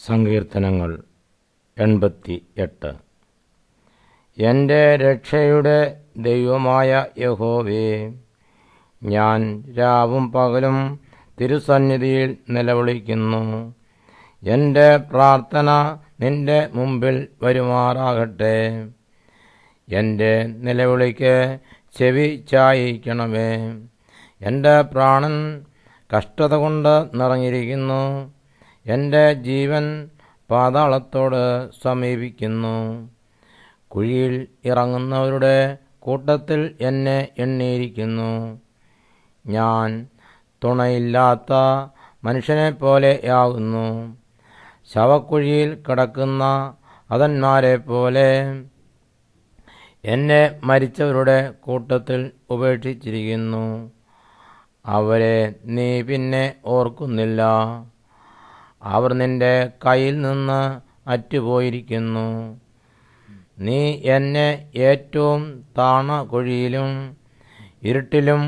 സങ്കീർത്തനങ്ങൾ 88. എൻ്റെ രക്ഷയുടെ ദൈവമായ യഹോവേ, ഞാൻ രാവും പകലും തിരുസന്നിധിയിൽ നിലവിളിക്കുന്നു. എൻ്റെ പ്രാർത്ഥന നിന്റെ മുമ്പിൽ വരുമാറാകട്ടെ. എൻ്റെ നിലവിളിക്ക് ചെവി ചായിക്കണമേ. എൻ്റെ പ്രാണൻ കഷ്ടത കൊണ്ട് നിറഞ്ഞിരിക്കുന്നു. എൻ്റെ ജീവൻ പാതാളത്തോട് സമീപിക്കുന്നു. കുഴിയിൽ ഇറങ്ങുന്നവരുടെ കൂട്ടത്തിൽ എന്നെ എണ്ണിയിരിക്കുന്നു. ഞാൻ തുണയില്ലാത്ത മനുഷ്യനെപ്പോലെയാകുന്നു. ശവക്കുഴിയിൽ കിടക്കുന്ന അധന്മാരെ പോലെ എന്നെ മരിച്ചവരുടെ കൂട്ടത്തിൽ ഉപേക്ഷിച്ചിരിക്കുന്നു. അവരെ നീ പിന്നെ ഓർക്കുന്നില്ല. അവർ നിന്റെ കയ്യിൽ നിന്ന് അറ്റുപോയിരിക്കുന്നു. നീ എന്നെ ഏറ്റവും താണ കുഴിയിലും ഇരുട്ടിലും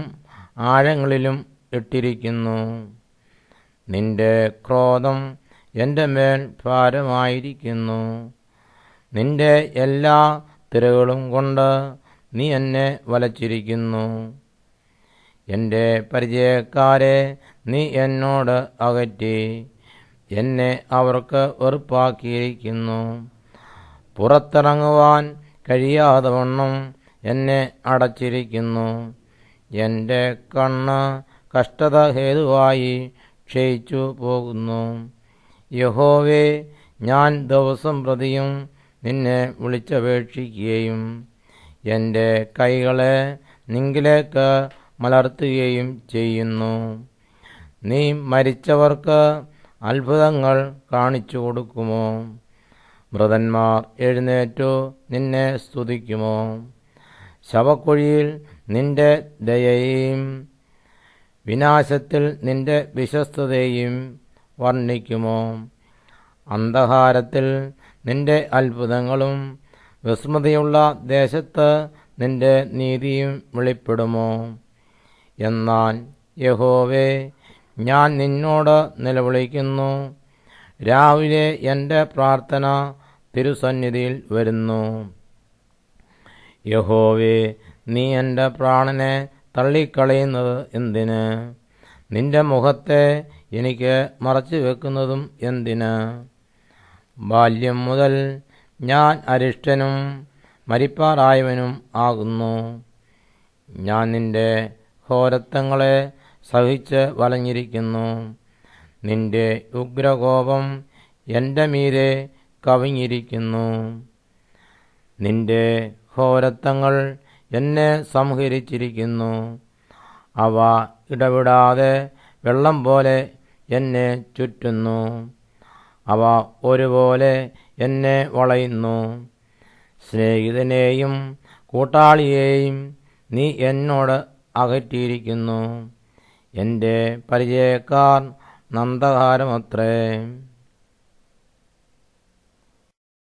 ആഴങ്ങളിലും ഇട്ടിരിക്കുന്നു. നിന്റെ ക്രോധം എൻ്റെ മേൽ ഭാരമായിരിക്കുന്നു. നിന്റെ എല്ലാ തിരകളും കൊണ്ട് നീ എന്നെ വലച്ചിരിക്കുന്നു. എൻ്റെ പരിചയക്കാരെ നീ എന്നോട് അകറ്റി. എന്നെ അവർക്ക് വെറുപ്പാക്കിയിരിക്കുന്നു. പുറത്തിറങ്ങുവാൻ കഴിയാതെ വണ്ണം എന്നെ അടച്ചിരിക്കുന്നു. എൻ്റെ കണ്ണ് കഷ്ടത ഹേതുവായി ക്ഷയിച്ചു പോകുന്നു. യഹോവേ, ഞാൻ ദിവസം പ്രതിയും നിന്നെ വിളിച്ചപേക്ഷിക്കുകയും എൻ്റെ കൈകളെ നിങ്കിലേക്ക് മലർത്തുകയും ചെയ്യുന്നു. നീ മരിച്ചവർക്ക് അത്ഭുതങ്ങൾ കാണിച്ചു കൊടുക്കുമോ? മൃതന്മാർ എഴുന്നേറ്റു നിന്നെ സ്തുതിക്കുമോ? ശവക്കുഴിയിൽ നിന്റെ ദയയെയും വിനാശത്തിൽ നിന്റെ വിശ്വസ്തതയെയും വർണ്ണിക്കുമോ? അന്ധകാരത്തിൽ നിന്റെ അത്ഭുതങ്ങളും വിസ്മൃതിയുള്ള ദേശത്ത് നിന്റെ നീതിയും വെളിപ്പെടുമോ? എന്നാൽ യഹോവേ, ഞാൻ നിന്നോട് നിലവിളിക്കുന്നു. രാവിലെ എൻ്റെ പ്രാർത്ഥന തിരുസന്നിധിയിൽ വരുന്നു. യഹോവേ, നീ എൻ്റെ പ്രാണനെ തള്ളിക്കളയുന്നത് എന്തിന്? നിന്റെ മുഖത്തെ എനിക്ക് മറച്ചു വെക്കുന്നതും എന്തിന്? ബാല്യം മുതൽ ഞാൻ അരിഷ്ടനും മരിപ്പാറായവനും ആകുന്നു. ഞാൻ നിന്റെ ഘോരത്വങ്ങളെ സഹിച്ച് വലഞ്ഞിരിക്കുന്നു. നിന്റെ ഉഗ്രകോപം എൻ്റെ മീതെ കവിഞ്ഞിരിക്കുന്നു. നിന്റെ ഘോരത്വങ്ങൾ എന്നെ സംഹരിച്ചിരിക്കുന്നു. അവ ഇടവിടാതെ വെള്ളം പോലെ എന്നെ ചുറ്റുന്നു. അവ ഒരുപോലെ എന്നെ വളയുന്നു. സ്നേഹിതനെയും കൂട്ടാളിയെയും നീ എന്നോട് അകറ്റിയിരിക്കുന്നു. എൻ്റെ പരിചയക്കാർ നന്ദകാരമത്രേ.